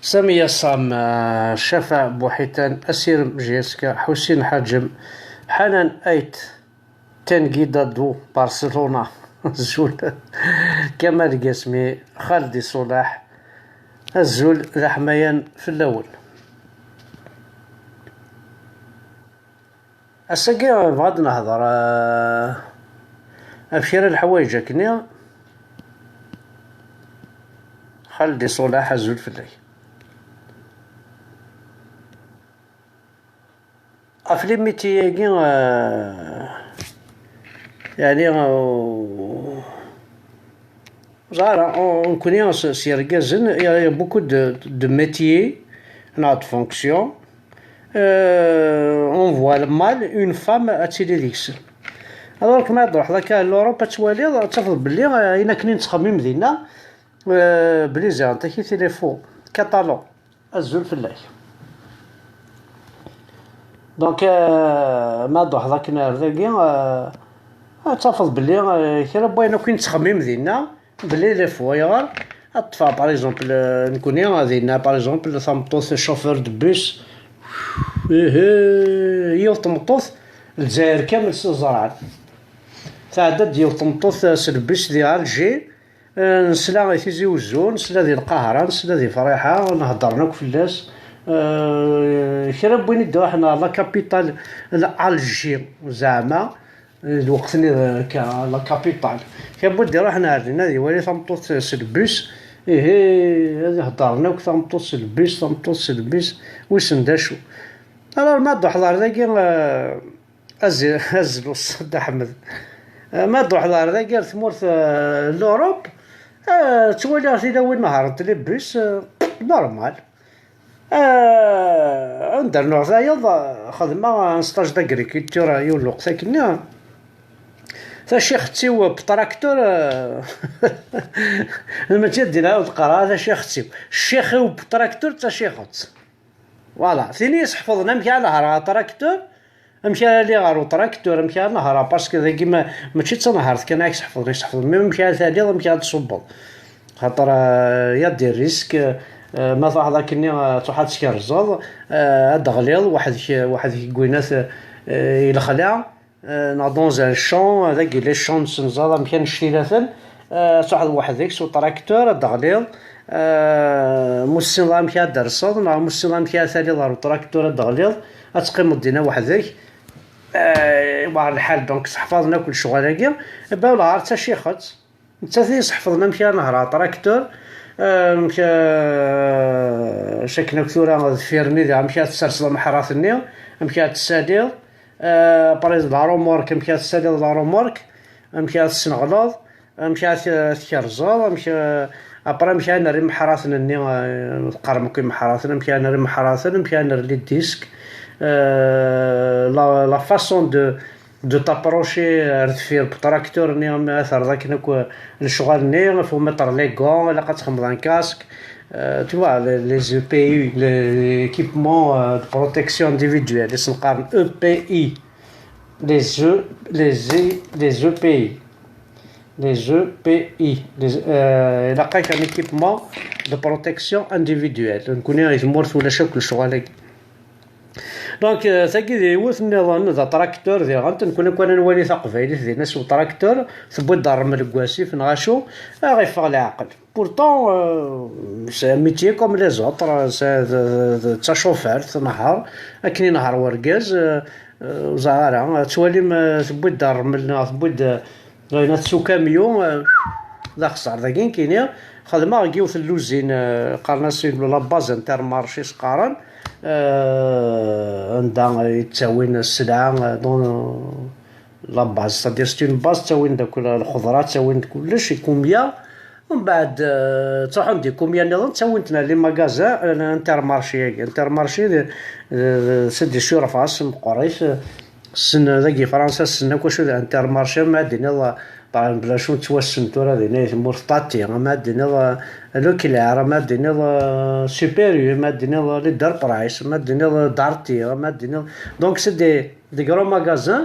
سامية صام، شفا بوحيتان، أسير مجيسكا، حسين حاجم، حنان أيت، تنقيدا دو برشلونة الزول، كمال قاسمي، خالدي صلاح، الزول الحميان في الأول. الساقي بغاد نهضر أبشر الحوايج كني خالدي صلاح الزول في الليل. أفلي ميتياكي يعني زعما اون كوني سيركازن يا بوكو دو ميتيي ناض فونكسيون اون فوا مال اون فام اتيلي ديكس. الوغ ما تروح ذاك لوروب توالي تفضل بلي انا كني نتخمم دينا بلي زعما كي تيليفون كاتالون الزول في الليل. دونك ما تروح ذاك نهار ذاكي تفضل بلي كي بغينا كي نتخمم دينا بلي لي فوايغ اطفا باغ اكزومبل نكوني غادينا باغ اكزومبل ثمطوط شوفور دو بوس يو طمطوط الجزائر كامل سزرعان تعدد ديال طمطوط سلبس ديال الجي نسلا تيزي وزون نسلا ديال القاهرة نسلا ديال فريحة نهضرنا فلاس كرا بغينا ندوي حنا لا كابيتال الجي زعما الوقتني لا كابيتال كنبغي روحنا عندنا هذه ولي ثمطوط سلبس هذه هضرنا ثمطوط سلبس ثمطوط سلبس ويسنداشو الوغ ما دو حضر ذاكي ازلو الصد احمد ما دو حضر ذاكي ثمورت لوروب توالي غادي وين نهار تلبس نورمال ندير نوع خدمة ستاج داغريكولتور يول الوقت كنا ثاشي ختيو بطراكتور لما تدينا وتقرا ثاشي ختيو الشيخ بطراكتور تاشي خط فوالا ثاني يحفظنا مشى على تراكتور مشى لي غارو تراكتور مشى نهار باسكو ذاكي ماشي تنهار كان عكس يحفظ مي مشى ثاني مشى تصبل خاطر يا دير ريسك ما هذا كني تروح تسكر الزود هذا غليظ واحد كوينات الى خلع ناضون زان شون هذاك لي شون سنزاده مكان الشيلاتن صح واحد ذيك سو تراكتور هذا غليظ مسلم مكا دار الصاد مسلم مكا ثاني دار تراكتور هذا غليظ تقيم دينا واحد ذيك بار الحال دونك حفظنا كل شغل باولا حتى شي خط انت حفظنا مكا نهار تراكتور مشى شكنا كثورة فيرني ذا مشى تسرسل محراثني مشى تسادير بريز لارومورك مشى تسادير لارومورك مشى تسنغلاظ مشى تكرزال مشى ابرا مشى نري محراثنا ني قرم كي محراثنا مشى نري محراثنا مشى نري لي ديسك لا فاسون دو تابروشي رفير بتراكتور نيوم اثر ذاك نكو الشغل نيوم فو متر لي غون لا تخمض ان كاسك تو فوا لي زو بي اي ليكيبمون دو بروتيكسيون انديفيدويل اسم قارن او بي اي لي زو لي زو بي اي لي زو بي اي لقيت ان ايكيبمون دو بروتيكسيون انديفيدويل نكون يمورث ولا شكل شغل دونك ثاكي وث النظام ذا تراكتور ذي غنت نكون نولي ثقفايلي ذي ناس تراكتور ثبوت دار من الكواسيف نغاشو غيفغ العقل بورتون سي ميتيي كوم لي زوطر تا شوفير تنهار اكني نهار وركاز زهره توالي ثبوت دار من ثبوت غينا تسو كاميون ذا خسر ذاكين كاينين خدمه كيوث اللوزين قالنا سي لا باز انتر مارشي سقارن عندها يتساوين السلعة دون لا باز سادير ستون باز تساوين داك الخضرات تساوين كلشي كوميا ومن بعد تروح عندي كوميا نظام تساوينتنا لي ماغازان انتر مارشي انتر مارشي سدي شرفاس مقريش السنة ذاكي فرنسا السنة كوش انتر مارشي ما دينا طبعا بلا شو توسنتو راه دينا مرتطي ما دينا لو كلار ما دينا سوبيريور ما دينا لي دار برايس ما دينا دارتي ما دينا دونك سي دي غرو ماغازان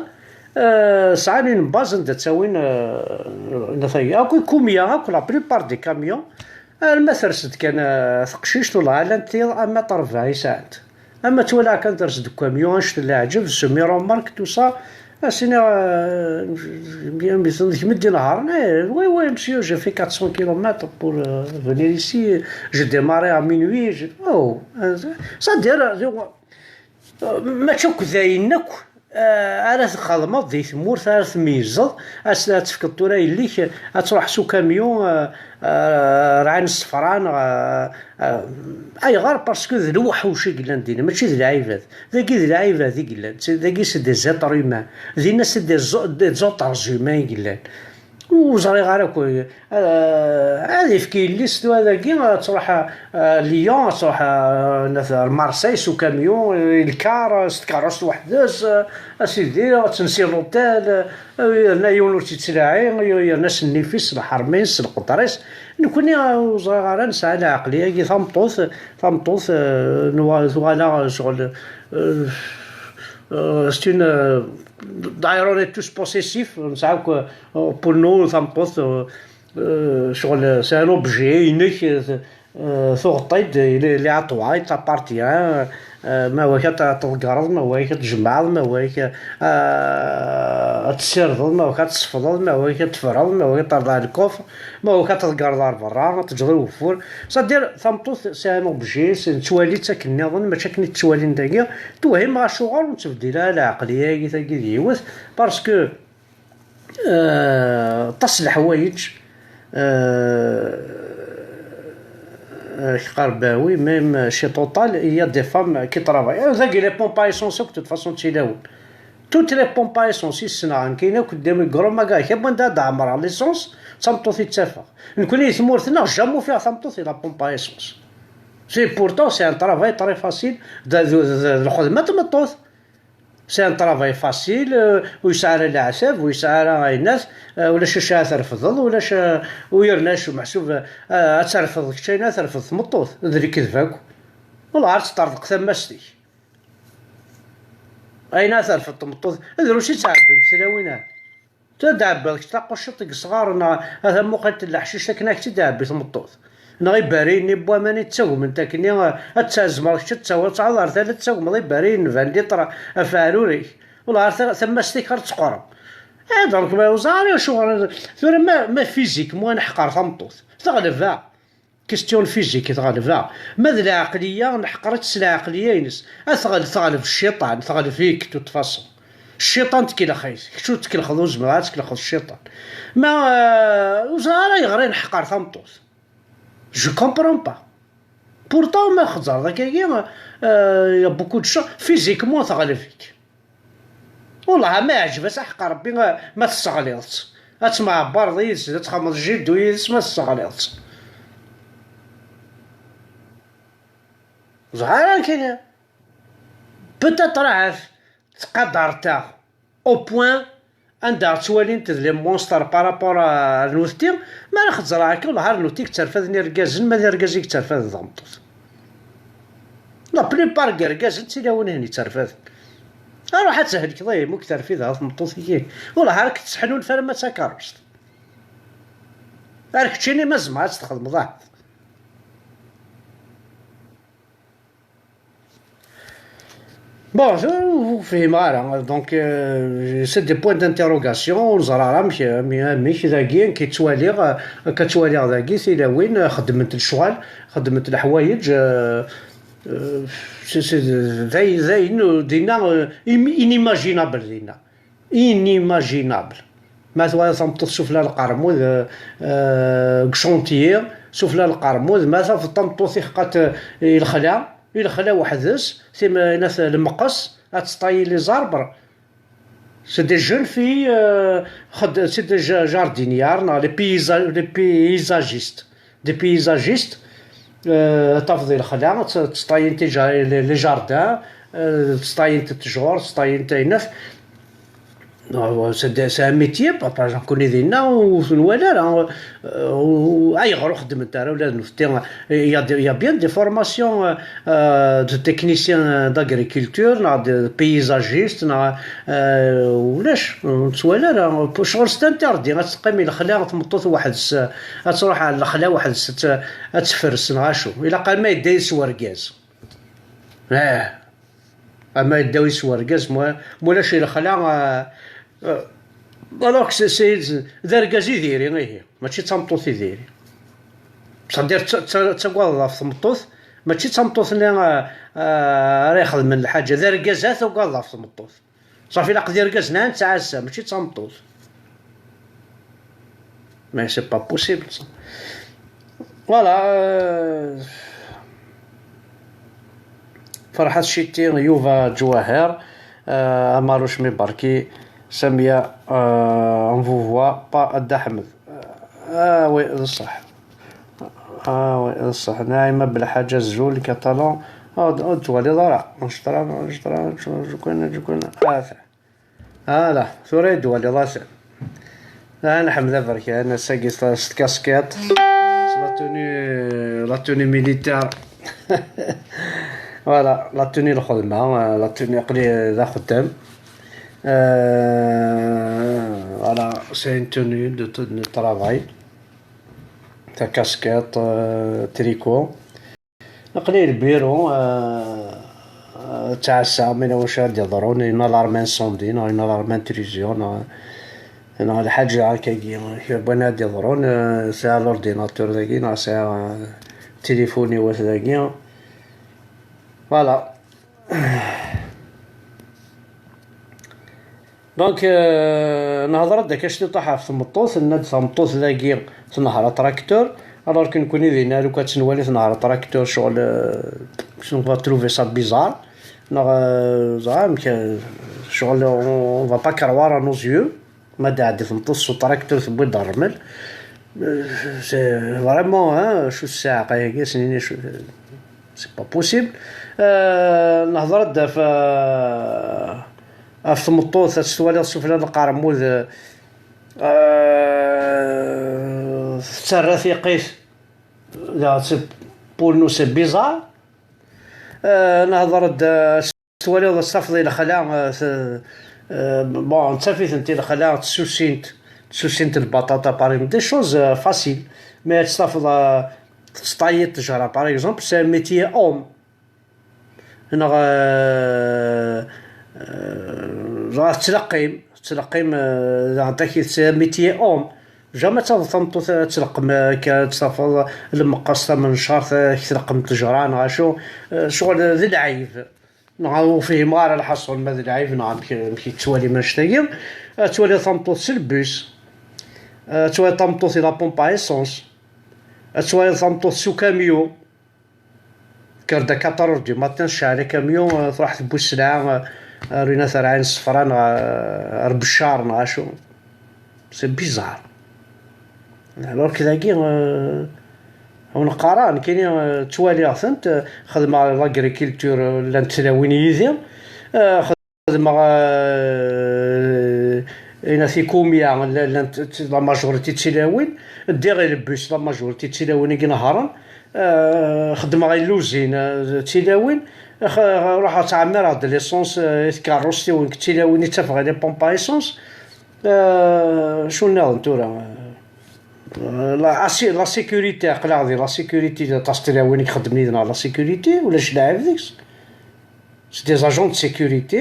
ساعين باز تساوين نثاي اكو كوميا اكو لا بريبار دي كاميون المثل كان ثقشيشت ولا على نتيض أما طرفها ساعات أما تولا كان درس دو كاميون شت اللي عجب سمي رومارك تو سا سينا مدي نهار وي وي مسيو جي في 400 كيلومتر بور فونير ايسي جي ديماري ا مينوي او سا دير ما تشوك ذاينك على تخدمض دي ثمورت على تميزض تفكر تورا يليك تروح سو كاميون رعان الصفران اي غير باسكو ذ الوحوش قلان دينا ماشي ذ العيبات ذاكي ذ العيبات ذي قلان ذاكي سي دي زيتر هيومان ذي ناس سي دي زوتر هيومان قلان وزري غير هذه في ليست هذاكي تروح ليون تروح مارسيل سو كاميون الكار ستكاروس وحداس اسيدي تنسي لوطيل هنا يونس تسلاعي ناس النفيس الحرميس القطريس نكوني وزغارا نسعى العقليه كي ثمطوث نوالا شغل c'est une d'ailleurs on est tous possessifs نسعى pour nous ثمطوث شغل c'est un objet unique ثغطيد اللي عطوها تابارتيان ما هو كتقرض ما هو كتجمع ما هو كتسرض ما هو كتصفض ما هو كتفرض ما هو كترضى الكفر ما هو كتقرض برا تجري الوفور صدير ثمطوث سي ان اوبجي سي توالي تاكني نظن ماشي كني التوالين داكيا توهم مع الشغل وتبديلها العقليه كي ديوث باسكو تصل حوايج قرباوي ميم شي طوطال هي دي فام كي طرافاي ذاك لي بومبا ايسونسيو كو فاسون تيلاون توت لي بومبا ايسونسيو سنا كاينه قدام كروما كاع كي بندا دعمر ليسونس تمطوث يتفق نكون ثمورتنا جامو فيها تمطوث لا بومبا ايسونس سي بورتون سي ان طرافاي طري فاسيل الخدمه تمطوث سي ان طرافاي فاسيل ويسعر العساف ويسعر الناس ولا شاشا ترفض ولا ويرناش محسوب ترفض كشينا ترفض تمطوث ذري كذفاك والله عرفت تطرق ثماستي اين ترفض تمطوث ذروشي تعبين سلاوينا تدعبك تلاقوا شطك صغار هذا موقت الحشيش كناك تدعبي تمطوث نغي بارين بوا ماني تسوم انت كني تازمر تسوى تعذر ثلاث تسوم غي بارين فان لتر افعلوري والله ثم ستيكر تقرب هذا ما وزاري شغل ثم ما فيزيك مو نحقر ثمطوث تغلب كيستيون فيزيك تغلب ماذا العقليه نحقرت العقليه ينس تغلب الشيطان تغلب فيك تتفصل الشيطان تكيل خيس شو تكيل خذوز ما تكيل خذ الشيطان ما وزاري غير نحقر ثمطوث Je comprends pas. Pourtant ما خزر ذاك يا بوكو دو شو فيزيكمون تغلب فيك والله ما عجبك حق ربي ما تستغليضش تسمع برضيس تخمض جد ويس ما تستغليضش زعما كاين بوتيت راه تقدر تا او بوين عندها توالي انت لي مونستر بارابور نوثتي ما راه خزر هكا والله نوثتيك ترفدني ركازن ما ركازيك ترفد ضمطوس لا بليبار كركازن تيلاون هني ترفد روح تسهل كضاي مو كترفيد هاد ضمطوسيك والله راك تسحنون فما ما تاكرش راك تشيني ما زعما تخدم ضاع Bon, donc c'est des points d'interrogation زرارة مش ذاكين كتوالي ذاكي سي وين خدمت الشغل خدمت الحوايج زي انه دينا inimaginable دينا inimaginable مثلا تمطوط لها القرموذ كشونتيير شوف لها القرموذ مثلا في الطمطوط يخقات الخلا وحدث ثم ناس المقص تطاي لي زاربر سي دي جون في سي دي جاردينيار لي بيزاجيست دي بيزاجيست تفضي الخلا تطاي انت لي جاردان تطاي انت التجور تطاي انت ناس سي ان ميتيي باج كوني دينا ونوالا راه ايغرو خدم انت راه ولا نفتي يا بيان دي فورماسيون دو تكنيسيان داغريكولتور نا دي بيزاجيست نا ولاش نتوالا راه شغل ستانتردي غتقيمي الخلا تمطوط واحد غتروح على الخلا واحد تفرس غاشو الا قال ما يدي يسوى ركاز اما يداو يسوى ركاز مولاش الخلا الوغ سي ذا ركاز يديري غير ماشي تمطوط يديري بصح دير تكواض في تمطوط ماشي تمطوط راه يخدم من الحاجه ذا ركازات وكواض في تمطوط صافي لا قدر ركازنا نتعسى ماشي تمطوط مي سي با بوسيبل فوالا فرحات شتي يوفا جواهر ماروش مي باركي سامية اون فوا با أدا حمد وي صح وي صح نايمة بالحاجة الزول كطالون توالي ضرع نشطرا جوكونا لا ثوري دوالي ضاسع أنا حمد برك أنا ساقي ست كاسكيط لا توني ميليتير فوالا لا توني الخدمة لا توني قلي ذا خدام voilà, c'est une tenue de travail, ta casquette, tricot. نقلي البيرو تاع الساعة من واش غادي يهضرون هنا لارم انسوندي هنا لارم انتريزيون هنا الحاجة هكاكي بغينا غادي يهضرون ساعة لورديناتور ذاكي ساعة تليفوني واش ذاكي فوالا دونك نهضر داك اش طاح في تمطوط الناد تمطوط ذاكي تنهار تراكتور الوغ كي نكون يدينا لو كتنوالي تنهار تراكتور شغل شنو فا تروفي سا بيزار زعما شغل اون فا با كروار ا نوز يو ما عاد تمطوط تراكتور تبغي ترمل سي فريمون شو الساعه قايا سنيني شو سي با بوسيبل نهضر دا في تمطوط تستوالي السفلى القرمود تسرى ثقيف لا سي بور نو سي بيزار نهضر تستوالي الصفدي الخلا بون تصافيت انت الخلا تسوسينت البطاطا باريم دي شوز فاسيل مي تصافد تطايط تجرى باغ اكزومبل سي ميتيي اوم هنا تلقيم عطاك سي ميتيي اوم جامي تنطو تلقم كتصافى المقص من شهر تلقم تجران غاشو شغل ذي العيب نعاو فيه مار الحصول ما ذي العيب نعم كي توالي من شتايم توالي تمطوط سلبوس توالي تمطوط لا بومبا ايسونس توالي تمطوط سو كاميو كردا 4 دو ماتان شاري كاميو تروح تبوس السلعة رينا ثرعين صفران ربشار نغاشو سي بيزار الوغ كذاكي ونقاران كاينين توالي اثنت خدمة لاغريكولتور ولا نتلاوين يدير خدمة هنا في كوميا لا ماجوريتي تلاوين دير غير البوس لا ماجوريتي تلاوين كي نهارا خدمة غير لوزين تلاوين روح تعمر هاد ليسونس كاروسي وين تلاوين يتفق لي بومبا ايسونس شو ناض نتورا لا سيكوريتي قلع ذي لا سيكوريتي تاع وين يخدمني لا سيكوريتي ولا شلاعب ذيكس سي دي زاجون دو سيكوريتي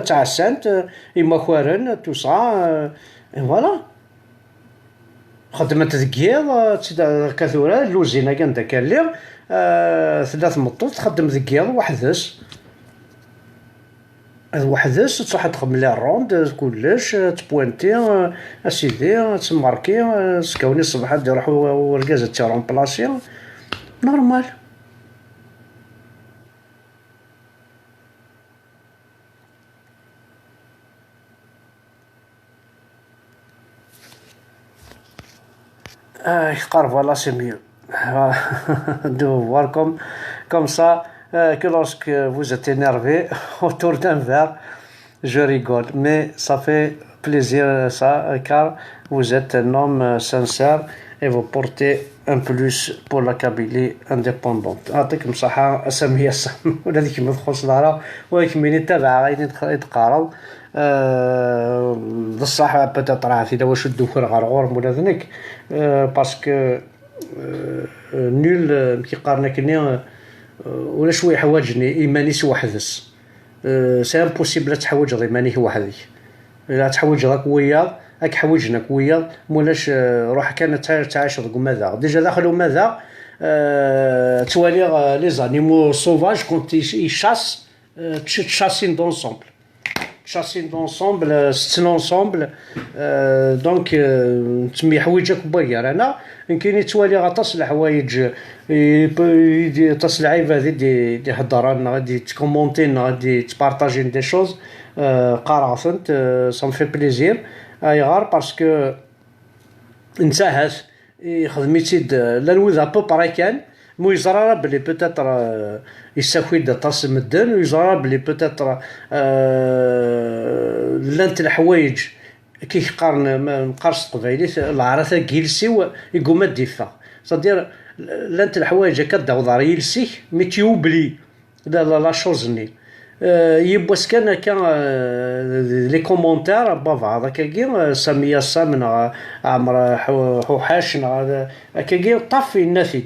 تاع السانت إما خوارن تو سا فوالا خدمت ذكيض كثورة لوزينا كان داك الليل ثلاث مطوط تخدم ذكيض وحدث تروح تخدم لي الروند كلش تبوانتي اسيدي تماركي سكاوني الصباح يروحوا وركازه تاعهم بلاصي نورمال قارف ولا سي ميو de voir comme ça que lorsque vous êtes énervé autour d'un verre je rigole mais ça fait plaisir ça, car vous êtes un homme sincère et vous portez un plus pour la Kabylie indépendante. يعطيكم الصحة أسامي الصم ولا ذيك ما تخص دارا ولكن من يتابع غادي يتقارب بصح بدا راه إذا واش الدوكر غرغور مولا ذنك باسكو نول كيقارنا كني ولا شويه حواجني ايماني وحدس سي امبوسيبل تحوج ايماني وحدك لا تحوج راك وياض راك حوجناك وياض مولاش روح كانت تعيش ماذا ديجا داخلوا ماذا توالي لي زانيمو سوفاج كونت يشاس تشاسين دونسومبل شاسين دونسومبل ست لونسومبل دونك تسمي حوايجك بويا انا يمكن توالي غطاس الحوايج تصل عيب هذه دي هضران غادي تكومونتي غادي تبارطاجي دي شوز قراصنت سا في بليزير ايغار باسكو انتهت خدمتي لا نوذ ابو باراي كان مو يزرى بلي بوتيتر يساوي طاس مدن ويزرى بلي بوتيتر لانت الحوايج كي يقارن مقارس قبايلي العرثه جيلسي يقوم ديفا صدير لانت الحوايج كدعو يلسي مي تيوبلي لا شوزني يبوس كان لي كومونتير بافا هذاك كي سميه السامن عمر حوحاش كي طفي النافذ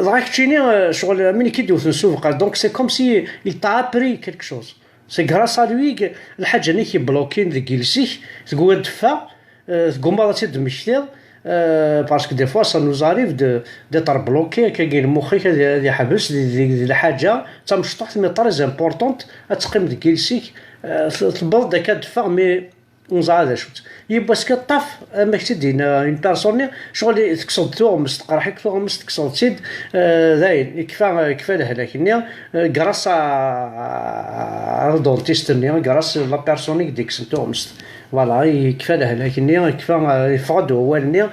راك تشيني شغل ملي كيدوز نسوق دونك سي كوم سي il t'a appris quelque chose c'est grâce à lui الحاجه اللي كيبلوكين ذيك جلسيك تقول دفا تقول ما تشد مشتير باسكو دي فوا سا نوز اريف دي طر بلوكي كاين مخيك هذه حبس ديك الحاجه تمشطح مي طري امبورطونت تقيم ذيك جلسيك تبرد داك دفا مي ونزعل شوت يبقى طاف ما كتدينا اون بيرسون شغل تكسر توغمس تقرحك توغمس تكسر تسيد داين كفا لهلاك ني غراس ا دونتيست ني غراس لا بيرسون ديك توغمس فوالا كفا لهلاك ني كفا يفقد هو ني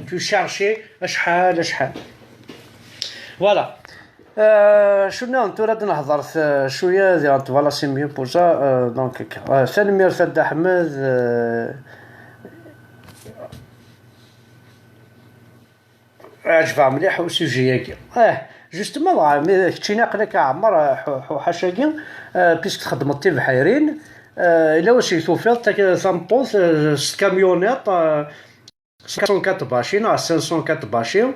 تو شارشي شحال فوالا شنو انت راه نهضر شويه ديال فوالا سي ميو بور سا دونك ثاني فد احمد عجبها مليح وسوجياكي جوستومون كنتي ناقلك عمر حاشاكي بيسك خدمتي بحيرين الا واش يتوفيض ثامبوث كاميونيط 504 باشين 504 باشين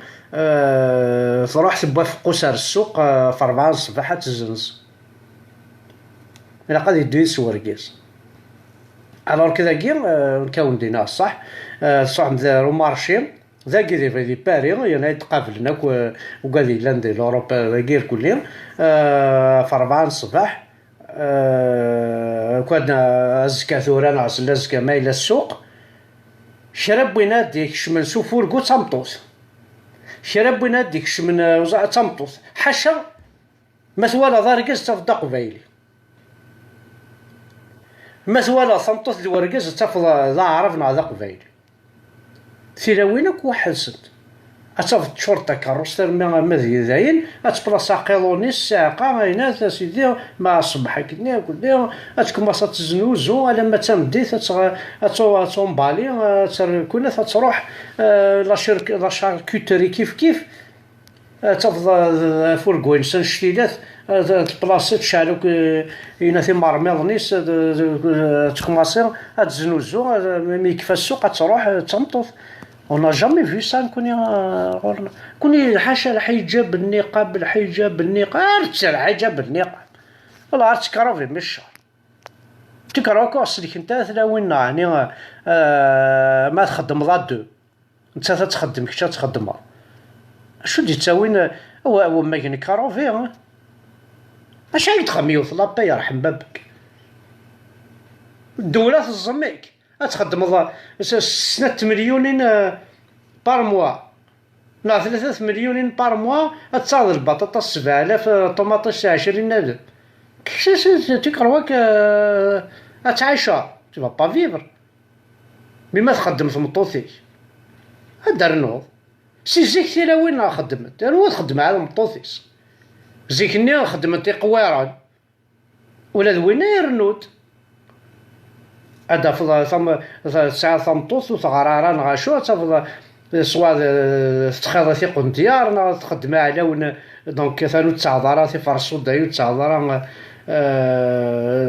تروح تبغى في قصر السوق في 4 الصباح تزنز الا قاد يدوي سواركيز الوغ كذا كي نكون دينا صح صاحب رو مارشي ذا كي في باري يعني تقابلنا وقال لي لاندي لوروب غير كلين في 4 الصباح كنا زكا ثوران عسل زكا مايله السوق شرب ويناديك شمن سوفور قو تمطوس شرب ويناديك شمن وزع تمطوس حشا مثوالا ضارقز تفضى قبايلي مثوالا ثمطوس الورقز تفضى ذا عرفنا ذا قبايلي ثيراوينك واحد ست أتفض شرطة كاروس ترمي مذي ذاين أتبلاصا قيلونيس ساقا غينات سيدي مع الصباح كني كلي أتكون باصا تزنوزو لما تمديت أتومبالي كنا تروح لا شاركوتري كيف تفضل فوركوين سنشتيلات تبلاصي تشعلوك يناثي مرميضنيس تكماسي تزنوزو مي كيف السوق تروح تمطوط On n'a jamais vu ça كوني حاشا الحجاب النقاب الحجاب والله عرفت كرافي مش تكراكو اصلك انت ثلاوين يعني ما تخدم ضاد انت تخدم كيش تخدمها شو دي تساوين هو ما كاين كرافي اش يتخميو في لابا يرحم بابك الدولة تظميك تخدم 6 مليون بار موا لا 3 مليون بار موا تصاد البطاطا 7000 طوماطيش 20,000 كيفاش تكرهوك تعيشها tu vas pas vivre بما تخدم في مطوثيك هدر نوض سي زيك ثيرا وين خدمت هو تخدم على مطوثيس زيك ني خدمت قويران ولا وين يرنود هذا ثم ساعة ثمطوط وثغرارا غاشو تفضل سوا تخيض ثيقون ديار تخدم على دونك ثانو تعذرا فرسو دايو تعذرا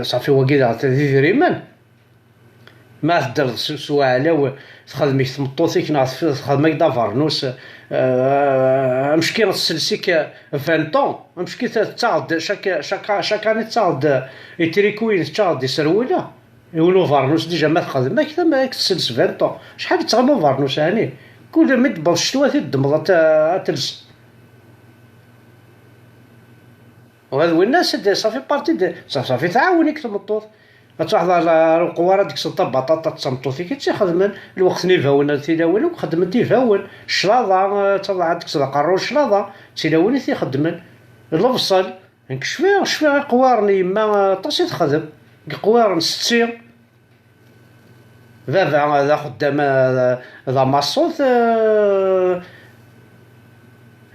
صافي وكيدا تديريمان ما تدير سوا على تخدمي تمطوطيك تخدمك دا فارنوس مشكي تسلسيك 20 طون مشكي تعض شاك اني تعض يتريكوين تعض يسروله يقولوا فارنوس ديجا ما تخدم كذا ما تسلس 20 طون شحال تغلو فارنوس هاني كل ما تبغى الشتوى تدمض تلس وهذا الناس صافي بارتي صافي تعاونيك تمطوط تروح القواره ديك السلطه بطاطا تصمطوطي كيتخدم الوقت نيفاون تيلاون وخدم تيفاون الشلاضه طلع ديك القارو الشلاضه تيلاون تيخدم البصل شفيع قوارني يما طاش تخدم قوارن ستي بابا هذا خدام هذا ماصوت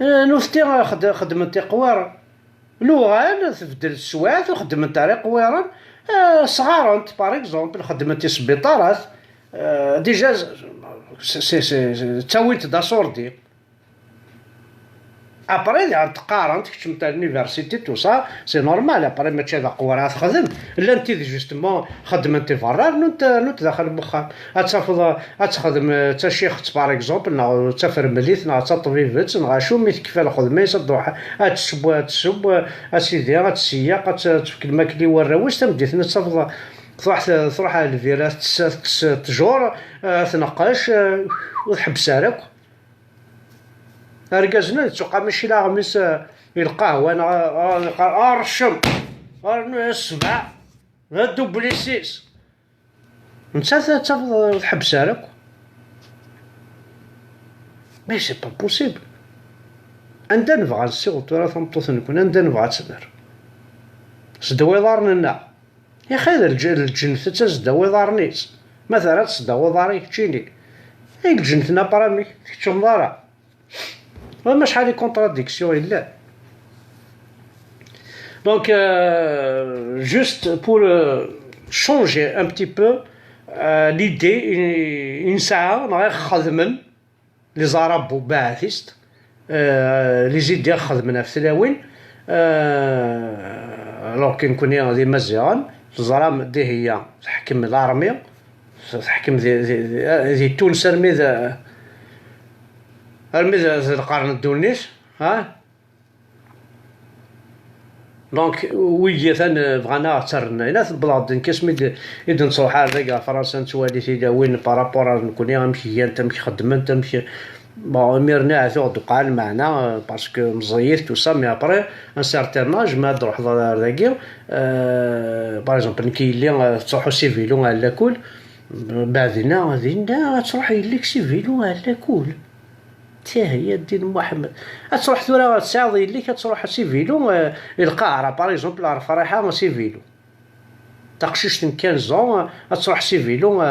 نوثتي خدمتي قوار لوغان تبدل السوايع وخدمت تاع قوارن صغارنت باغ اكزومبل خدمتي سبيطارات ديجا سي تاويت دا صوردي ابري عاد تقارنت كنت نتاع لونيفرسيتي تو سا سي نورمال ابري ماشي هذا قواره تخدم لا انت جوستومون خدمتي فرار نوت داخل المخا تخدم تا شيخ باغ اكزومبل نا تا فرمليت نا تا طبيبت نا شو مي كيف الخدمه يصدوها تسب اسيدي تسياق تفك الماكلي والروش تمديت تصفض تروح الفيرات تجور تنقاش وتحبس عليك ركزنا تسوق ماشي لا غمس القهوه انا رشم السبع هادو بليسيس نتا تحبس عليك مي سي با بوسيبل عندنا نبغى نسيغ ترى ثمطوط نكون عندنا نبغى تسبر سدوي دارنا يا خير الجنة تزدوي دارنيس مثلا تزدوي داري تجيني هي الجنة برامي تشم دارا ما شحال كونتراديكسيون الا دونك جوست بور شونجي ان بتي بو ليدي اون ساعه نغير خدمن لي زارابو باعثيست لي زيدي خدمنا في تلاوين الوغ كي نكون غادي مزيان الزرام دي هي تحكم الارمي تحكم ذي تونس ارمي القرن الدونيس ها دونك ويجي ثان بغانا ترنا هنا في البلاد كاسمي اذا نصوح هذا فرنسا نتوالي سيدا وين بارابور نكون غنمشي انت مشي خدم انت مشي بون ميرنا عثو قال معنا باسكو مزيف تو سا مي ابري ان سارتان اج ما نروح داكي باغ اكزومبل كي اللي تروحو سيفيلو على كل بعدنا غادينا تروح لك سيفيلو على كل حتى هي الدين محمد تروح ثورة تساعد ليك تروح سيفيلو القاهرة باغ اكزومبل فريحة سيفيلو تقشيش كان زون تروح سيفيلو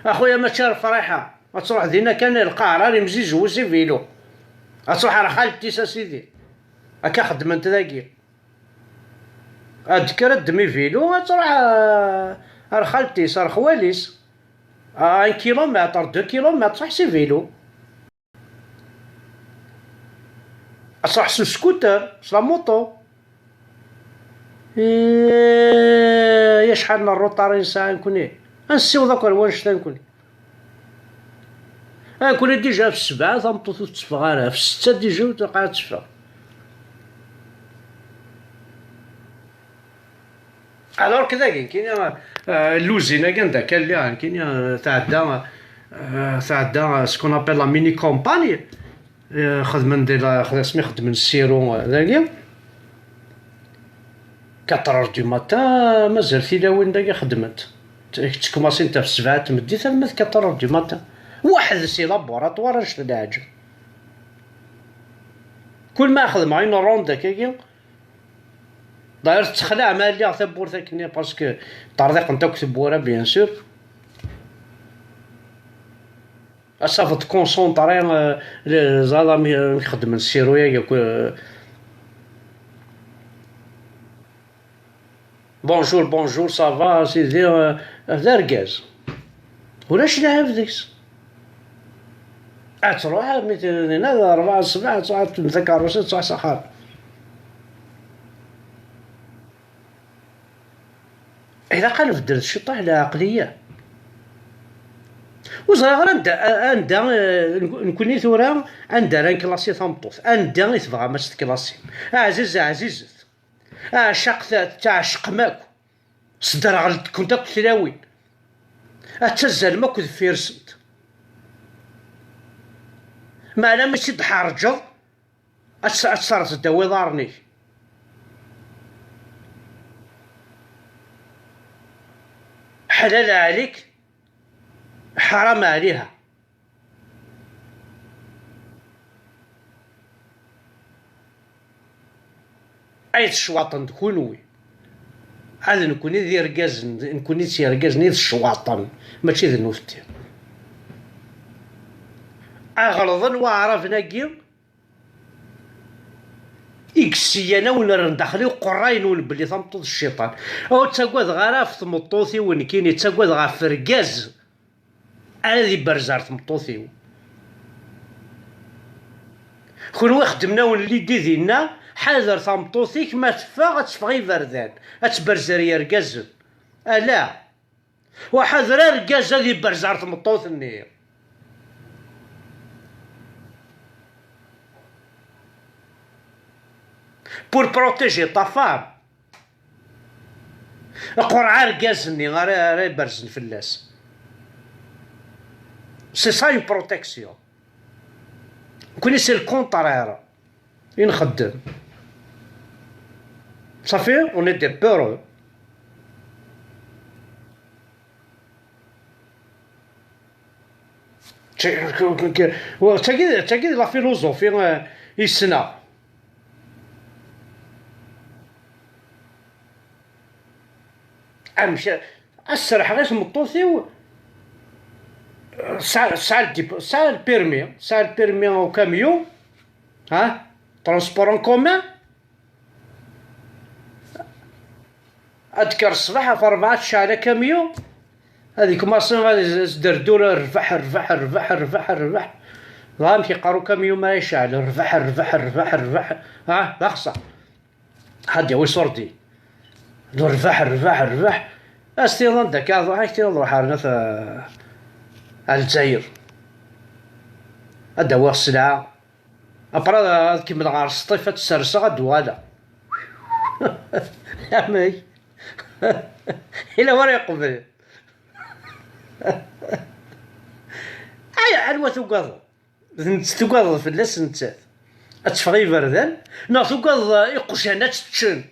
اخويا ما تشار فريحة تروح دينا كان القاهرة اللي مزيج هو سيفيلو تروح على خالتي سيدي هكا خدمت ذاكي اذكر دمي فيلو تروح على خالتي صار خواليس 1 كيلومتر 2 كيلومتر تروح سيفيلو صح سو سكوتر لا موطو يا شحال من الروطارين ساعه نكوني نسيو ذاك الواش نكوني كنا ديجا في 7 تمطوط تفغارها في 6 ديجا وتلقاها تفغ الوغ كذا كاين اللوزينه كندا كان ليها كاين تعدى سكون ابل لا ميني كومباني خدمن ديال سمي خدمن السيرو داكيا 4 دو ماتان مازال تيلاوين داكيا خدمت تكماسي نتا في 7 تمدي تمت 4 دو ماتان واحد سي لابوراتوار اش العجب كل ما خدم عين روند داكيا داير تخلع مالي ثبور ثاكني باسكو طريق نتا كتبورا بيان سور صافي تكونسونطري زعما نخدم السيرويا بونجور بونجور صافا سيدي، هذا ركاز ولاش لعب ذيس. تروح هذا 4 الصباح تمسك كاروسي تصح سخان. إلا قال نبدل الشطح على عقلية وصغير عندها نكوني ثورة عندها راه كلاسي ثمطوط عندها تبغى ما تكلاسي عزيز عزيزت عشق تعشق ماكو صدر غلط كنت تلاوين تزال ماكو فيرسنت ما لا ماشي تحرجض صارت تداوي ضارني حلال عليك حرام عليها. أي الشواطن تكونوي هذا نكوني ذي ركاز نكوني تي ركاز نيت الشواطن ماشي ذي نوفتي أغلظن وعرفنا كي إكسيانا ونرن داخلي وقراين ونبلي ثمطوط الشيطان أو تساقواد غارا في ثمطوطي ونكيني تساقواد غا في ركاز هذي برزار ثمطوطي كون خدمنا ونلي دينا حاذر ثمطوطيك ما تفاغ تفغي بردان تبرزر يا ركاز لا وحاذر ركاز هذي برزار ثمطوط النير pour protéger ta femme. قرعة ركازني غير يبرزن فلاس. C'est ça une protection. كوني سي الكونترير ينخدم. صافي on est des peureux. تاكيد لا فيلوزوفي يسنا أمشي السرح غير مطوثي ساعة البيرمي أو كاميون ها ترونسبور ان كومان أذكر الصباح في 4 شعلة كاميون هذيك ماصين غادي دردور ربح غام كيقارو كاميون ما يشعل ربح ها لاخصا هادي وي صورتي ربح استيضان داك هاك تيروح على الجزائر هذا السلعة أبرا كيما غار السطيفة تسرسا غدوالا أمي إلا ورا يقبل أي علوة تقاض في اللاس نتات أتفغي بردان نا تقاض يقشانات تشن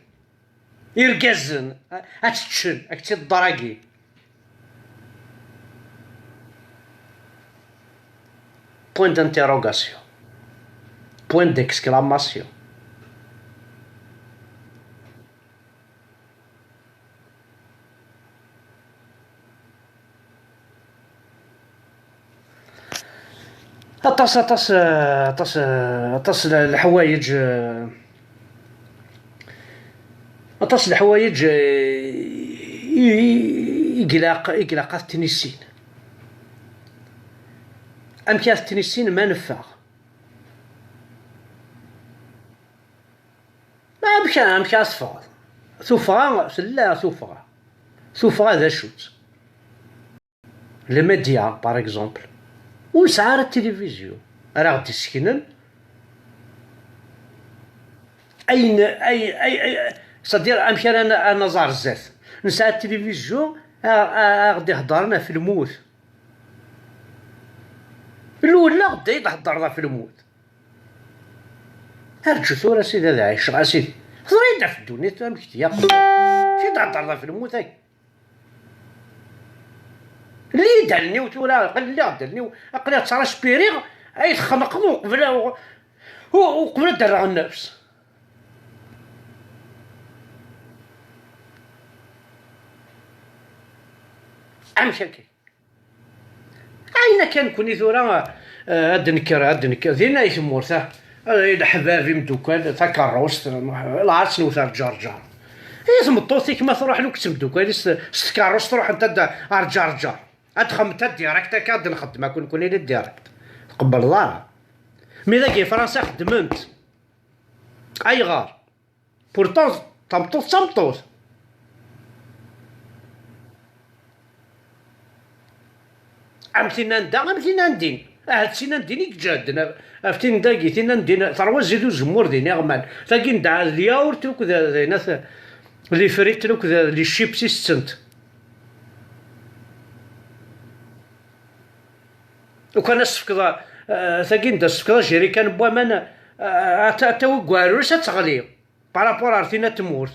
يركزن أتشن أكتي الضراقي point d'interrogation point d'exclamation أطاس الحوايج يقلاق التنسين أمكياس التنسين ما نفع ما أمكياس فاض ثوفغا لا ثوفغا ذا شوت الميديا باغ اكزومبل ونسعى التلفزيون راه غادي يسكنن أي صدير أمشي أنا زار الزات نسعى التلفزيون غادي يهضرنا في الموت الأولى غدا يهضرنا في الموت هرجو ثورة سيدي هذا عايش سيدي هضرينا في الدنيا تمام كتيا شي تهضرنا في الموت هاي اللي دلني وتورا قال لا دلني أقنع تصرا شبيريغ أي تخنقو وقبل درع النفس أمشاكي أين كان كوني ثورا هاد نكر ذينا يثمور ثا حبابي مدوكال ثا كاروس العرس نوثا جار تمطوطيك ما تروح لك تمدوك ستكاروس تروح انت رجع ادخل انت ديريكت كاد نخدم كون الى ديريكت قبل الله مي ذاك فرنسا خدمت اي غار بورتون تمطوط امتينا ندين تينا ندينيك جاد افتين داكي تينا ندين ثروه زيدو زمور ديني غمان تاكي ندع الياورت وكذا ناس لي فريت وكذا لي شيبسي ستنت وكان السفكضه تاكي ندا السفكضه جيري كان بوامان تا وكوالوس تغلي بارابور عرفتينا تمورت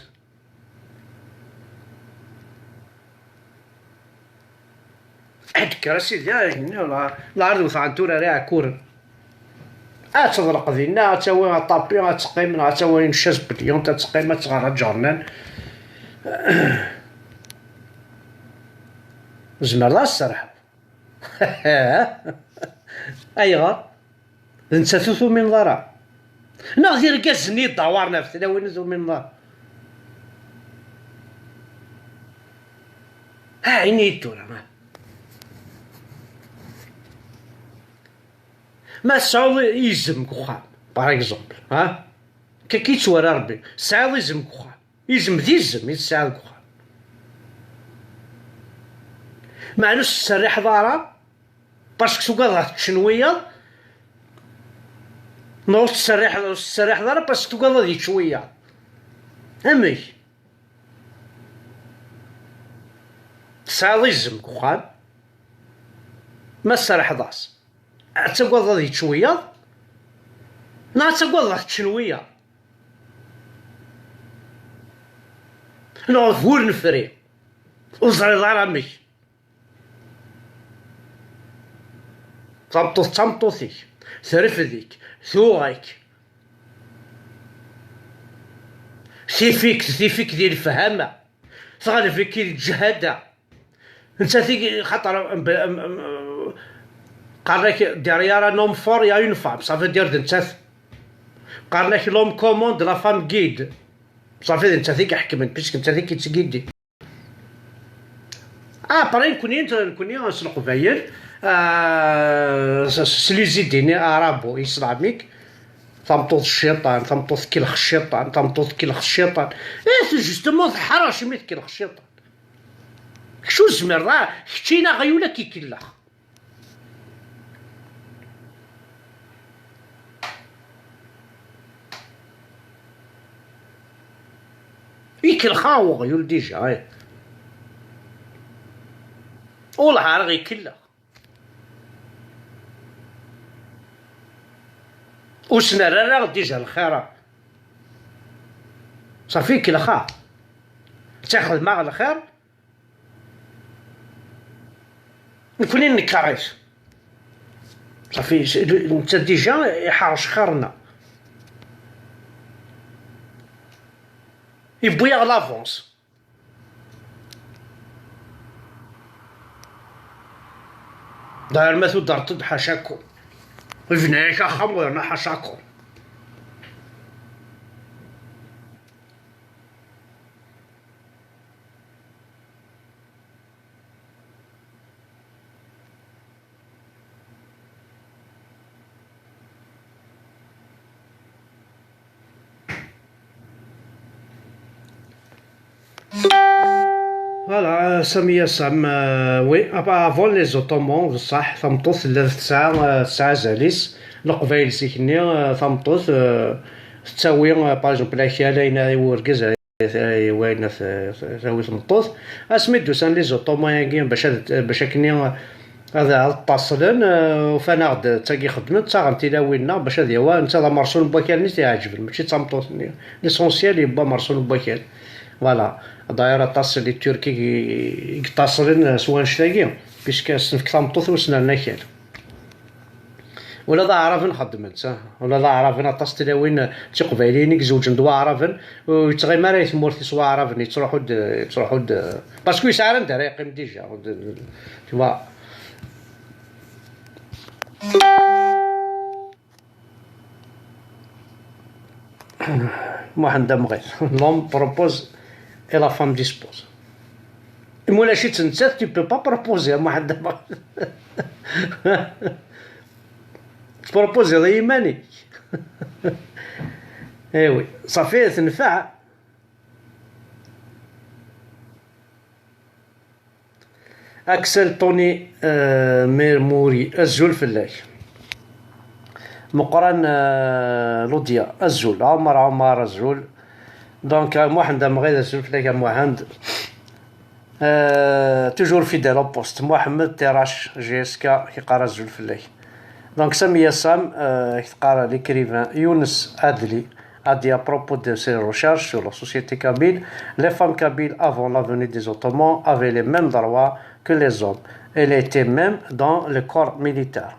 أذكر سيدي العرض وثعنتورا راه كور تضرق دينا تسوي طابي تقيم تسوي نشاز بليون تقيم تغرى جورنان زمر لا الصراحة أيغا نتا ثوثو من ضرا ناغ ركازني دورنا في تلاوين ثو من ضرا عيني الدورة ما سعود يزم كوخام باغ اكزومبل كي تورا ربي سعود يزم كوخام يزم يسعد كوخام معنوش تسرح ضارا باسكو تقدر شنويه نوض تسرح ضارا باسكو تقدر ديك شويه امي سعود يزم كوخام ما تسرح ضاس تقول ذي شوية لا تقول ذي شنوية نو فور نفري وزري ضرامي تمطوثيك ثرفذيك ثوغيك ثيفيك ديال الفهامة ثغلفك الجهادة انت ثيك خاطر قال لك ديريارا نوم فور يا اون فام صافي دير دنتاث قال لك لوم كوموند لا فام جيد صافي انت ثيك حكمت بيسك انت ثيك تجيدي برين كوني نسلقو فاير سليزي ديني ارابو اسلاميك تمطوط الشيطان تمطوط كيلخ الشيطان تمطوط كيلخ الشيطان سي جوستومون حراش ميت كيلخ الشيطان شو زمر راه كتينا غيولا كيكلخ يكلخاو غيول ديجا والعار غيكلخ وسنا راه ديجا الخير صافي كلخا تاخذ مع الخير نكوني نكاريس صافي انت ديجا يحرش خيرنا يبويا لافونس داير ما تدرت حاشاكم فيناك خمرنا حاشاكم فوالا سمية سام وي افون لي زوتومون بصح ثمطوط تسعة زاليس القبايل سيكني ثمطوط تساوي باغ اكزومبل وركز وين تساوي ثمطوط اسميتو سان لي زوتومون باش كني هذا الطاسلن وفانا غد تاكي خدمت تا غنتلاوينا باش هذا هو انت مرسول بوكال نيت يعجبني ماشي تمطوط ليسونسيال يبقى مرسول بوكال فوالا دايره طاس لي تركي يقتصرن سوان شتاكي بيسك سنفك تمطوط وسنرنا كال ولا ضا عرفن خدمت ولا ضا عرفن طاس تلاوين تي قبايلين زوج ندوا عرفن ويتغي ما راه يتمورتي سوا عرفن تروحوا باسكو يسعر انت راه يقيم ديجا توا واحد دمغي لوم بروبوز et la femme dispose. مولا شي تنسات tu peux pas proposer واحد تبروبوزي الله يماني. ايوي صافي تنفع. اكسل طوني ميرموري الزول فلاح مقرن لوديا الزول عمر الزول دونك محمد مغير الزول فلاح محمد توجور فيدال او بوست محمد تيراش جيسكا كيقرا الزول فلاح. دونك سمية سام كيقرا ليكريفان يونس عدلي a dit à propos de ses recherches sur la société kabyle, les femmes kabyles avant la venue des Ottomans avaient les mêmes droits que les hommes. Elles étaient même dans le corps militaire.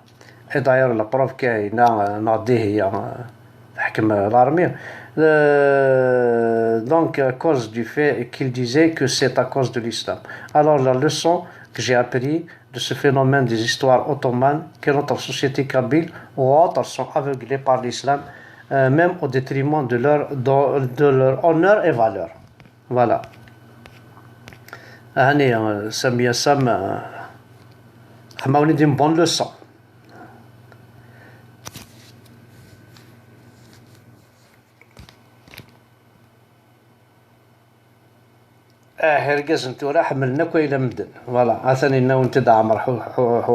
Et d'ailleurs, la preuve qu'il a dit l'armée. Donc, à cause du fait qu'il disait que c'est à cause de l'islam. Alors, la leçon que j'ai appris de ce phénomène des histoires ottomanes, que notre société kabyle ou autres sont aveuglées par l'islam, même au détriment de leur honneur et valeur. Voilà. هاني سمية سام خماوني دي بون لوسون. هرقز انت ولا حملنا كويلا مدن فوالا عثاني ناو انت دا عمر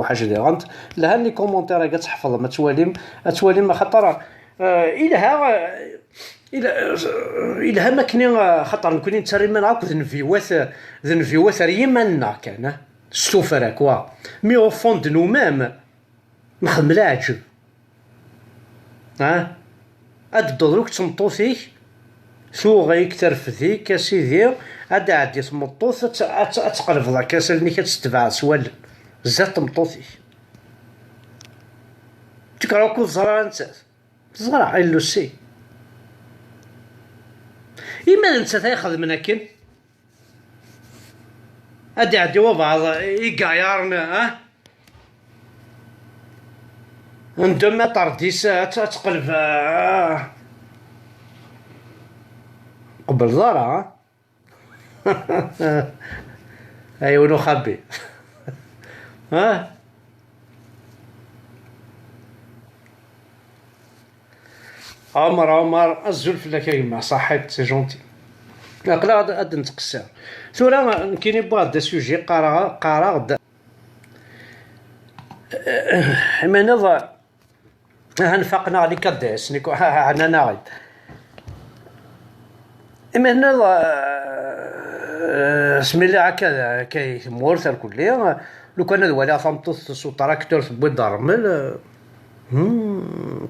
حاجه دي غنت لهاني كومونتير كاع تحفظ ما تواليم خاطر إلها ما كني خاطر نكوني نتسري هاك ذنفيوات ريمنا كان السفرة كوا مي او فون دو نومام نخدم العجب هاد دروك تمطوثيك ثوغيك ترفثيك اسيدي هاد عادي تمطوث تقلب ذاك كاسلني كتستبع سوال زاد تمطوثيك تكرهو كل زرع انت زرع إلو سي إما ننسى يخدم هكين هادي عادي وبعض يقايرنا ندم طرديس تقلب قبل زرع أيوا نخبي عمر الزول فلا كيما صاحب سي جونتي لا غاد نتقسم ثورا كاينين بعض دي سوجي قارا غدا ما نضا هنفقنا عليك الداس نيكو انا ناغي اما نضا اسم الله هكذا كي مورث الكليه لو كان هذا ولا فهمت سو تراكتور في بوي دارمل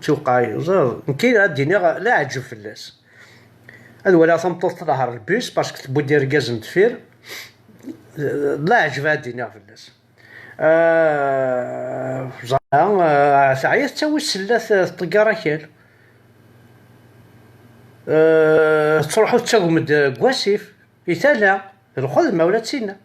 توقعي زاد كاين هاد الدنيا لا عجب في الناس هاد ولا ثمطوط ظهر البيس باسكو تبو دير كاز ندفير لا عجب هاد الدنيا في الناس تعيط تسوي السلاث الطقاره كال تروحو تساقمد كواسيف يتالا الخدمه ولا تسينا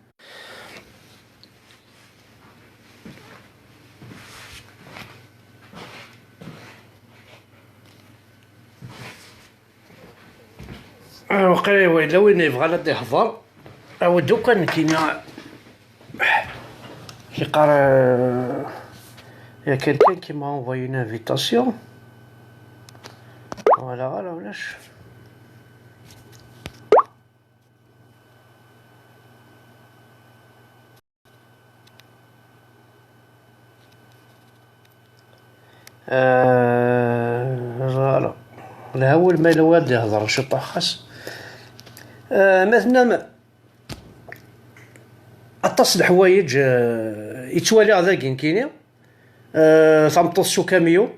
وقيلا ويلا وين يبغى لا يحضر او دوكا كاينه كيقرا يا كان كيما انفوي اون انفيتاسيون ولا ولاش فوالا لا اول ما الواد يهضر شي طاخس مثلا اتصل حوايج يتوالي هذاكين كاينين تمطصو كاميو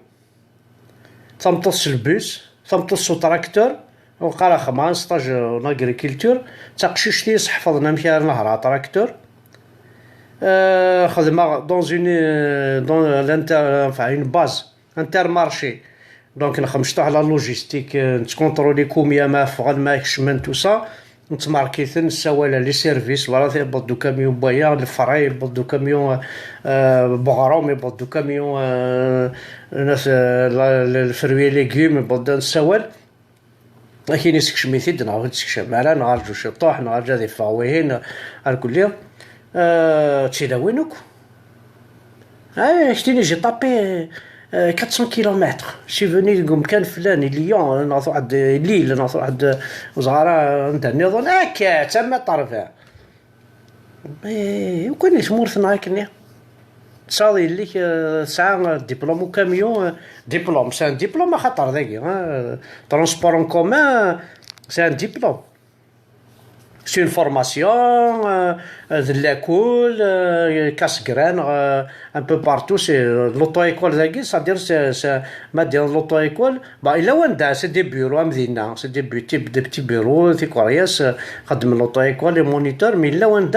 تمطص البوس تمطصو تراكتور وقال خما ستاج لاغريكولتور تقشيش تيس حفظنا مشى نهار تراكتور خدمه دون لانتر فاين باز انتر مارشي دونك نخمشتو على اللوجيستيك نتكونترولي كوميا ما فغال ما يكشمن تو سا نتماركيثن السوالا لي سيرفيس ولا يبدو كاميون بايا الفراي يبدو كاميون بغروم يبدو كاميون ناس الفروي ليغيوم يبدو السوال كاين يسكشميتيد نهار تسكشم على نهار جو شطوح نهار جا دي فاوين الكل لي تشيدا وينك شتيني جي طابي 400 كيلومتر شي فوني مكان فلاني ليون نعطو واحد ليل نعطو واحد وزغارة ندهني نظن هكا تما طرفا وكان يسمورثنا هكني تصاوي ليك ساعة دبلوم وكاميون دبلوم سي ان دبلوم خاطر ذاكي ترونسبور ان كومان سي ان دبلوم سي اون فورماسيون د لاكول كاس كران ان بو بارتو سي لوطو ايكول ذاكي سادير سي ما دير لوطو ايكول با الا وين سي دي بيرو مدينه سي دي بتي بيرو في كورياس خدم لوطو ايكول لي مونيتور مي الا وين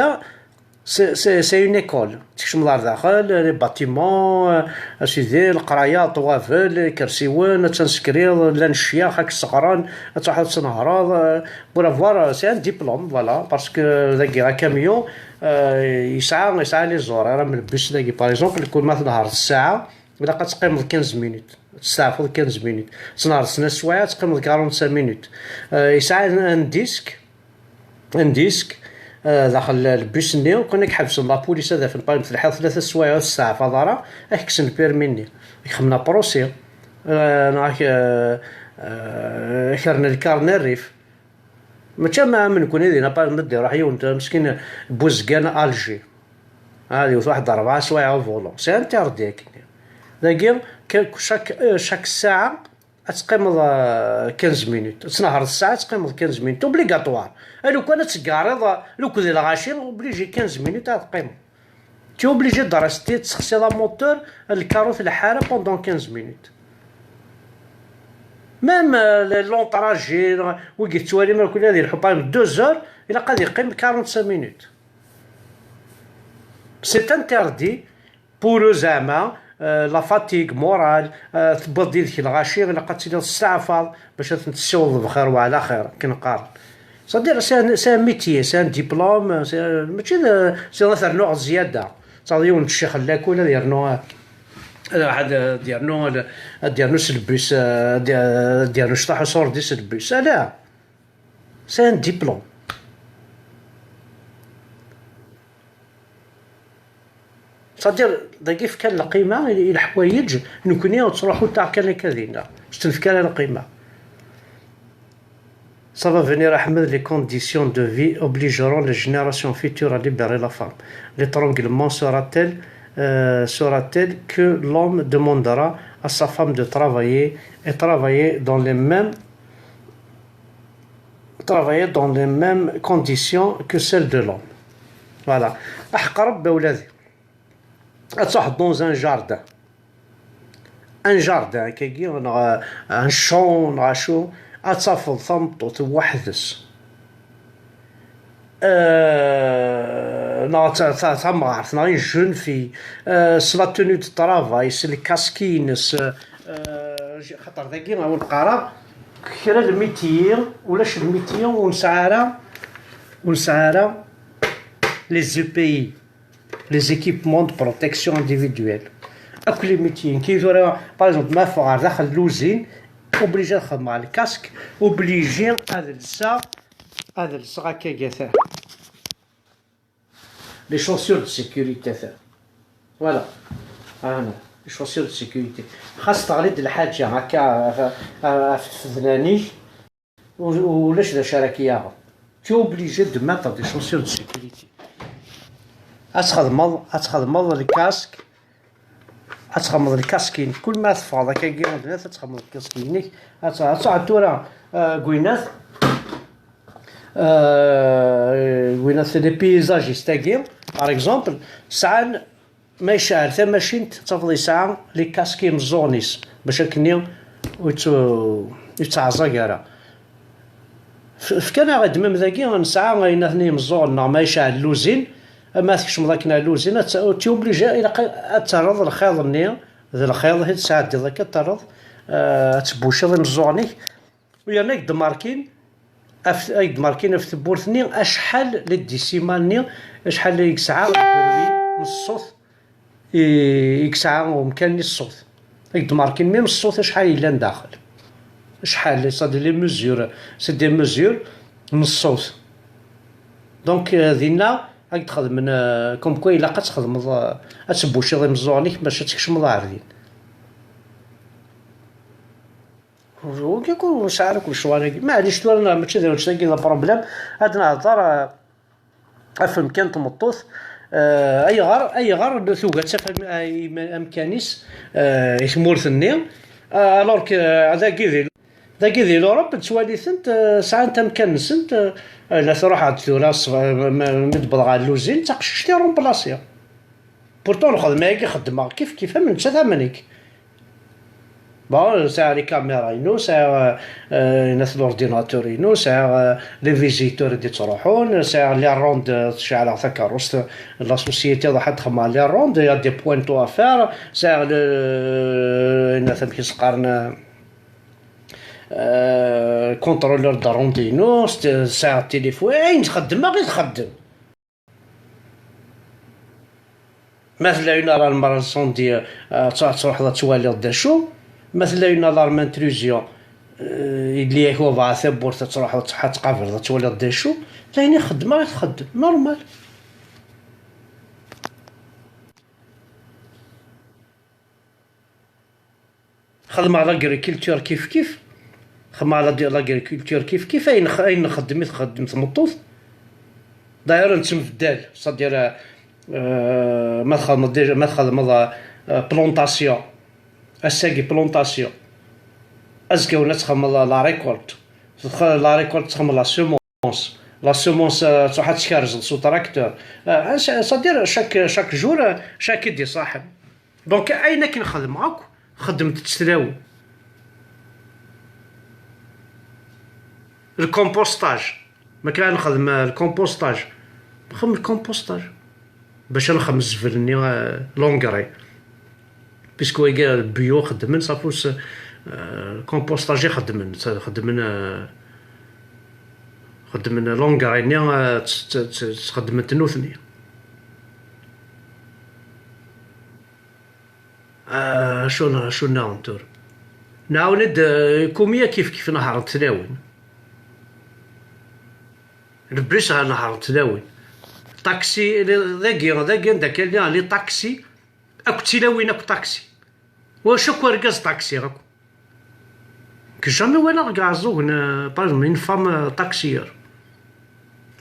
سي اون ايكول تكشم دار داخل لي باتيمون اسيدي القرايه طوافل كرسيوان تنسكريض لان الشياخ هاك الصغران تروح تنهرض بور افوار سي ان ديبلوم فوالا باسكو ذاكي غا كاميون يسعى لي زورير من البيس ذاكي باغ اكزومبل كل ما تنهار الساعه الا تقيم 15 مينوت تستعفض 15 مينوت تنهار سنه سوايع تقيم 45 مينوت يسعى ان ديسك داخل البيس ني وكنا كحبس لا بوليس هذا في البايم في الحيط 3 سوايع الساعه فضاره كسن البيرميني خمنا بروسي ناك خرنا الكارني الريف ماشي ما من كون هذه نبا ندي راح يونت مسكين بوزكان الجي هذه واحد 4 سوايع فولون سي انترديك داكي شاك ساعه تقيمض 15 مينوت تنهار الساعه تقيمض 15 مينوت اوبليغاتوار لو كان تقارض لو كنت غاشي اوبليجي 15 مينوت تقيم تي اوبليجي درستي تسخسي لا موتور الكاروت الحاره بوندون 15 مينوت ميم لونطراجي وقيت توالي ما كل هذه الحبان 2 زور الا قاد يقيم 45 مينوت سي انتردي بور زعما لا فاتيك مورال تبط ديالك الغاشي الا قد تسير تستعفض باش تسوض بخير وعلى خير كنقارن صدير سي ميتيي سي ديبلوم ماشي سي نثر نوع زياده صديون الشيخ لاكول هذا يرنو واحد ديالو سلبيس ديالو شطح صور دي سلبيس لا سي ديبلوم صدير داكي كان القيمه الى الحوايج نكوني تروحوا تاع كان كذينا باش تنفكر القيمه Ça va venir Ahmed, les conditions de vie obligeront les générations futures à libérer la femme. L'étranglement sera-t-elle que l'homme demandera à sa femme de travailler et travailler dans les mêmes conditions que celles de l'homme. Voilà. أحقرب بولادي. أتصحب dans un jardin. Un jardin, un champ, un champ. أتصفل ثمطط وحدس ثمار ثنين جون في سلا توني دو طرافاي سي الكاسكينس خاطر ذاكي هو القرا كرا الميتير ولاش الميتير ونسعارا لي زي بي لي زيكيبمون دو بروتيكسيون انديفيدويل اكل لي ميتير كي باغ اكزومبل ما فوق داخل اللوزين obligé de mettre le casque, obligé de le les chaussures de sécurité. Voilà. Les chaussures de sécurité. خاص تغليد الحاجة هكا في الثناني ولاش دا شراكيها. Tu es obligé de mettre des chaussures de sécurité. أتخدمض الكاسك أتخمض الكاسكين كل ما تفعل هكا كيما تخمض الكاسكينك تصعد تورا كوينات دي بيزاجيست كي باغ اكزومبل ساعة ما يشعل ثما ماشين تفضي ساعة لي كاسكين زونيس باش هكني يتعزا كارا فكان غادمم ذاكي نسعى غيناثني مزون ما يشعل اللوزين ما تكشم ذاك اللوزين تيوبليجا الى تعرض الخيط النية ذا الخيط هي تساعد ذاك تعرض تبوشا ذا مزوني ويانا يدماركين يدماركين في تبورثني اشحال للديسيمالني اشحال يكسعى البروي والصوت يكسعى ومكانني الصوت يدماركين ميم الصوت شحال يلان داخل شحال صاد لي ميزور، سي دي ميزور من الصوت. دونك دينا راك تخدم من كوم كوا إلا تخدم تبوشي مزوغنيك باش تكشم عارضين. وكيكون واش عارف كل شويه معليش انا ماشي داير هادشي لا بروبليم. هاد نهضر افهم كان تمطوط اي غار ثوقات تفهم امكانيس يثمورثني الوغ ذاكي ذي لوروب توالي ثنت ساعات امكان نسنت لا تروح عاد ثورا مدبر على اللوزين تقششتي روم بلاصيا بورتون الخدمه هاكي خدمه كيف من تثمنك بون ساعة لي كاميرا ينو ساعة ناس لورديناتور ينو ساعة لي فيزيتور اللي تروحون ساعة لي روند تشعل هكاك روست لا سوسيتي راح تخدم على لي روند يا دي بوينتو افير ساعة ناس كيس قارن كونترولور دا روندينو ساعة التليفون اين تخدم غير تخدم مثلا اون المراسون دي تروح توالي داشو مثلا اون الارم انتروزيون اللي هو بغا ثبور تروح تقابل تولي داشو ثاني خدمه غير تخدم نورمال. خدم على لاغريكولتور كيف خدم على لاغريكولتور كيف اين نخدم تمطوط داير نتسم في الدال صدير ما خدم بلونطاسيون اساكي بلونطاسيون ازكى ولا تخدم لا ريكولت تخدم لا سومونس لا سومونس تروح تشارج سو تراكتور صدير شاك جور شاك يدي صاحب. دونك اين كي نخدم هاك خدمت تستلاو الكومبوستاج ما كان نخدم الكومبوستاج نخدم الكومبوستاج باش نخمس فلني لونغري بيسكو يقال بيو خدمن صافوس كومبوستاج خدمن لونغري ني تخدم تنوثني شو ناونتور نعاود كوميا كيف نهار تلاوين البريس نهار تلاوين طاكسي ذاكي داك لي طاكسي اكو تلاوين اكو طاكسي واش اكو ركاز طاكسي راكو جامي وانا كاع زوغن باغ من فام طاكسيير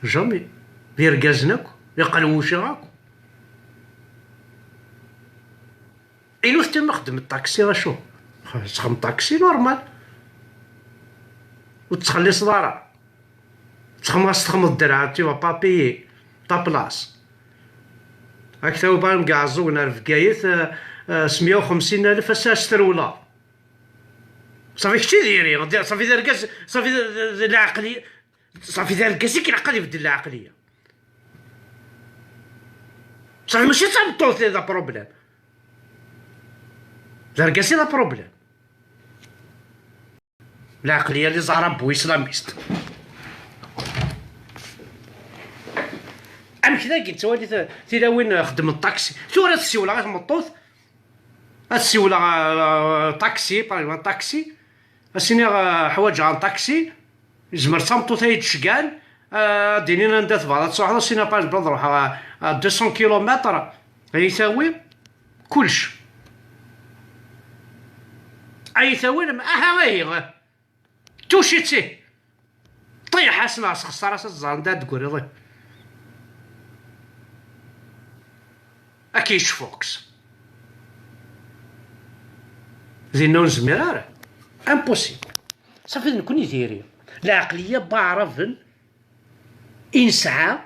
جامي دير ركازناك يقلوش راكو إلو تما خدم الطاكسي غاشو تخدم طاكسي نورمال وتخلي صدارة تخدم الدرعة تي با بيي تا بلاص هاك تا بالهم كاع زوغنا في كايث 150,000 استرولا صافي كشي دايرين صافي دار كاس صافي العقلية صافي دار كاسي كي العقل يبدل العقلية صافي ماشي تهبطو هذا بروبليم دار كاسي لا بروبليم العقلية اللي زهرة بو إسلاميست أم كذا كي توالي تلاوين خدم الطاكسي ثورة السيولة غير مطوط السيولة طاكسي باغ طاكسي اسيني حوايج عن طاكسي زمر صامتو ثايد شكال دينينا ندات بعض تصوح سينا باغ نروح 200 كيلومتر يساوي كلش اي يساوي هاهي توشيتي طيح اسمع خسارة الزرندات تقولي اكيش فوكس زين نزمر امبوسيبل صافي نكون يديري العقلية بعرف إنسعى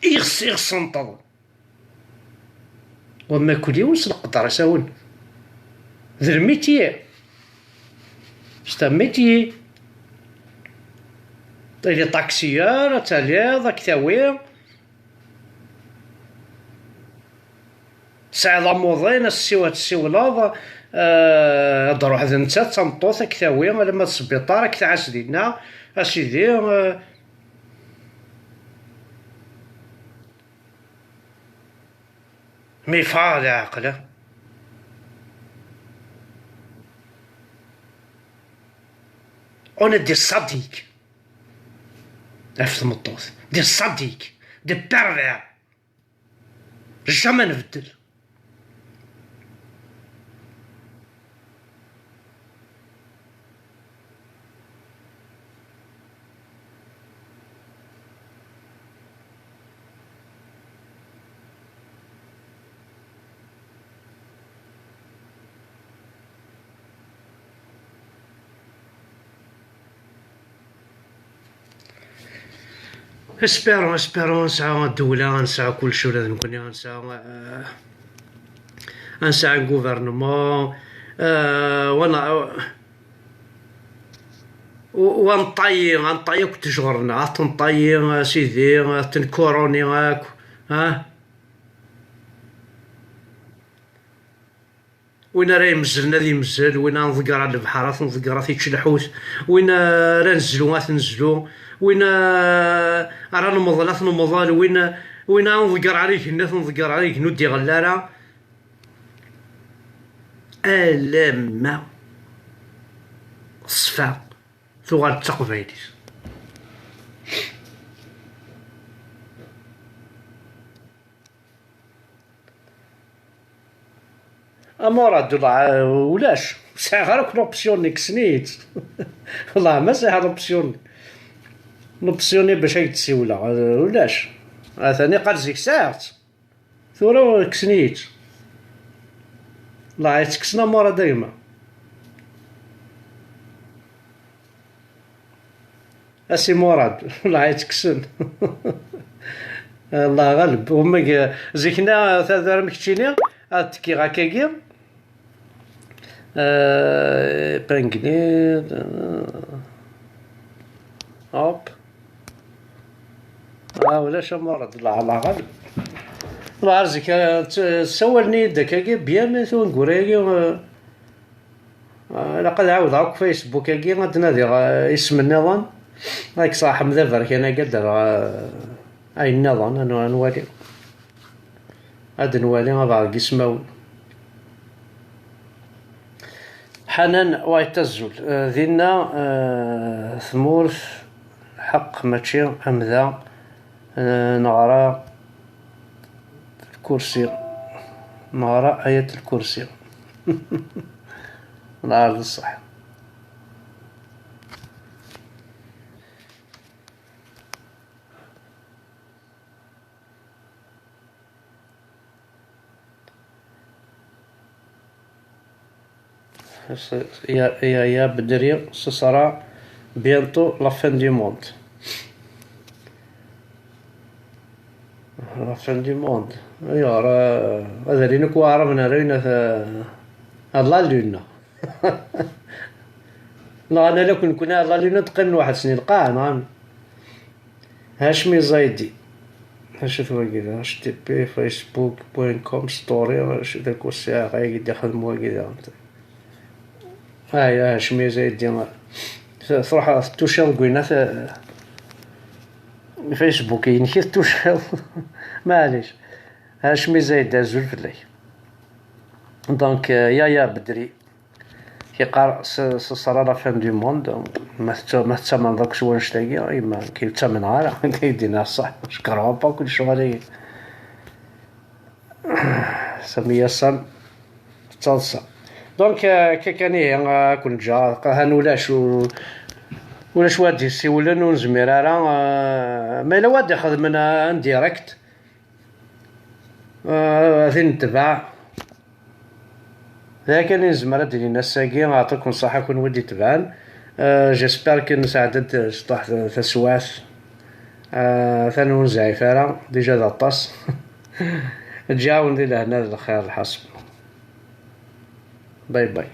يغص نطض وما كل يوم نقدر اساون ذا الميتيي ستا ميتيي لي طاكسيار تالي ضاك ثاوي ساعة لاموظين السيولاض دروح ذا نتا تمطوط كثاوي لما السبيطار كتعاس دينا اسيدي مي فاضي عقله On est des sadiques. Des sadiques, des pervers. Jamais نبدل. اسبيرون نسعى الدولة، نسعى كلشي ولا نكون نسعى غوفرنمون ونطيي كنت تشغرنا تنطيي سيدي تنكوروني هاك وين راه يمزل نادي يمزل، وين نضقر على البحر نضقر تيتش الحوت، وين راه نزلو تنزلو، وين راه نمضل نمضل، وين نضقر عليك نضقر عليك نودي غلارة ألما صفا ثغال تقبايليس. مراد والله ولاش ساعة غير لوبسيوني كسنيت والله ما ساعة لوبسيوني باش يتسيولا ولاش ثاني قال زيك ساعات ثورا كسنيت الله يتكسنا مرة دايما اسي مراد الله يتكسن الله غالب هما زيكنا ثلاثة مكتشيني تكي غاكاكي بانكني هوب ولاش مرض الله غالب الله عرزك تسولني داكاكي بيان ثو نقولي لقد عاود هاك فيسبوك كي غتنادي اسم النظام راك صاحب ذا انا قدر اي النظام انا نوالي هاد نوالي غادي اسماون حنان وايتزول ذينا ثمورث حق ماشي امذا نغرى الكرسي نغرى آية الكرسي نعرف الصح. يا بدري ce sera bientôt la fin du monde. La fin du monde. ايوا راه هذا اللي نكون عرفنا رينا الله لينا لا انا لو كنا الله لينا تقن واحد سنين القاع هاشمي زايدي هاشتو كذا http facebook.com ستوري واش داك الساعه غادي يخدموا كذا هاي هاشمي زايدي صراحه توشال قلنا فيسبوك ينكيت توشال معليش هاشمي زايد زول فلي دونك يا بدري كيقرا صرا لا فان دو موند ما تسمى داك شويه نشتاقي اما كيتسمن غير كيدينا صح شكرا با كل شغل سميه صن تصلصه دونك كاني كنت جا هانولاش ولاش وادي سي ولا نزمير راه ما الا وادي خدم من ان ديريكت غادي نتبع ذاك اللي نزمر ديال الناس ساكي نعطيكم صحه كون ودي تبعان جيسبر كي ساعدت شطح تسواس ثاني زعفاره ديجا داطاس تجاوندي لهنا الخير الحسب باي باي.